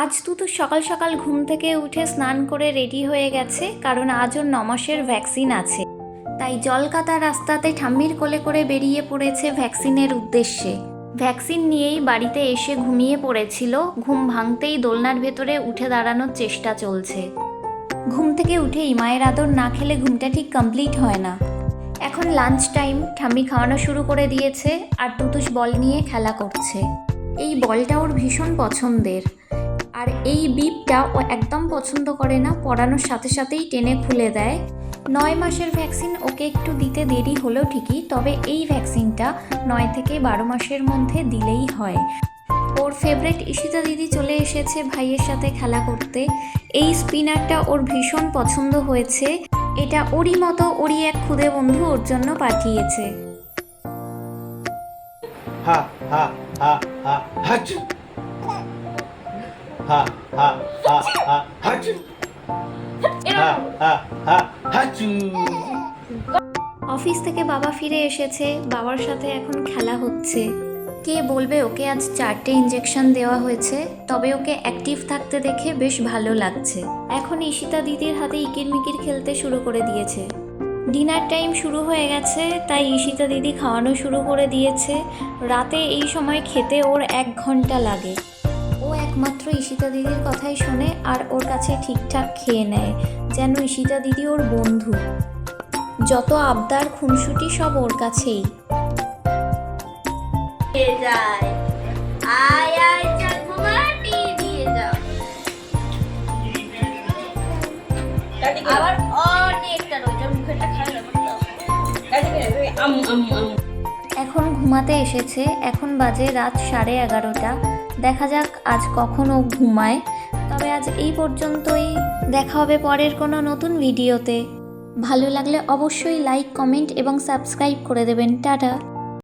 আজ তো সকাল সকাল ঘুম থেকে উঠে স্নান করে রেডি হয়ে গেছে, কারণ আজ ওর 9 মাসের ভ্যাকসিন আছে। তাই জলকাতা রাস্তাতে ঠাম্মির কোলে করে বেরিয়ে পড়েছে ভ্যাকসিনের উদ্দেশ্যে। ভ্যাকসিন নিয়েই বাড়িতে এসে ঘুমিয়ে পড়েছিল। ঘুম ভাঙতেই দোলনার ভেতরে উঠে দাঁড়ানোর চেষ্টা চলছে। ঘুম থেকে উঠেই মায়ের আদর না খেলে ঘুমটা ঠিক কমপ্লিট হয় না। এখন লাঞ্চ টাইম, ঠাম্মি খাওয়ানো শুরু করে দিয়েছে আর তুতুস বল নিয়ে খেলা করছে। এই বলটা ওর ভীষণ পছন্দের, আর এই বিপটা ও একদম পছন্দ করে না, পড়ানোর সাথে সাথেই টেনে খুলে দেয়। 9 মাসের ভ্যাকসিন ওকে একটু দিতে দেরি হলেও ঠিকই, তবে এই ভ্যাকসিনটা 9 থেকে 12 মাসের মধ্যে দিলেই হয়। ওর ফেভারিট ঈশিতা দিদি চলে এসেছে ভাইয়ের সাথে খেলা করতে। এই স্পিনারটা ওর ভীষণ পছন্দ হয়েছে। এটা ওরই মতো ওরই এক খুদে বন্ধু ওর জন্য পাঠিয়েছে। হা হা হা হা হাচু হা হা হা হা হাচু হা হা হা হাচু। অফিস থেকে বাবা ফিরে এসেছে, বাবার সাথে এখন খেলা হচ্ছে। কে বলবে ওকে আজ 4টে ইঞ্জেকশন দেওয়া হয়েছে, তবে ওকে অ্যাক্টিভ থাকতে দেখে বেশ ভালো লাগছে। এখন ঈশিতা দিদির হাতে ইকিরমিকির খেলতে শুরু করে দিয়েছে। ডিনার টাইম শুরু হয়ে গেছে, তাই ঈশিতা দিদি খাওয়ানো শুরু করে দিয়েছে। রাতে এই সময় খেতে ওর 1 ঘন্টা লাগে। ও একমাত্র ঈশিতা দিদির কথাই শোনে আর ওর কাছে ঠিকঠাক খেয়ে নেয়, যেন ঈশিতা দিদি ওর বন্ধু। যত আবদার খুনসুটি সব ওর কাছেই। আবার অনেকটা রয়েছে মুখেটা খারাপ এখন ঘুমাতে এসেছে। এখন বাজে রাত 11:30। দেখা যাক আজ কখন ও ঘুমায়। তবে আজ এই পর্যন্তই। দেখা হবে পরের কোনো নতুন ভিডিওতে। ভালো লাগলে অবশ্যই লাইক, কমেন্ট এবং সাবস্ক্রাইব করে দেবেন। টাটা।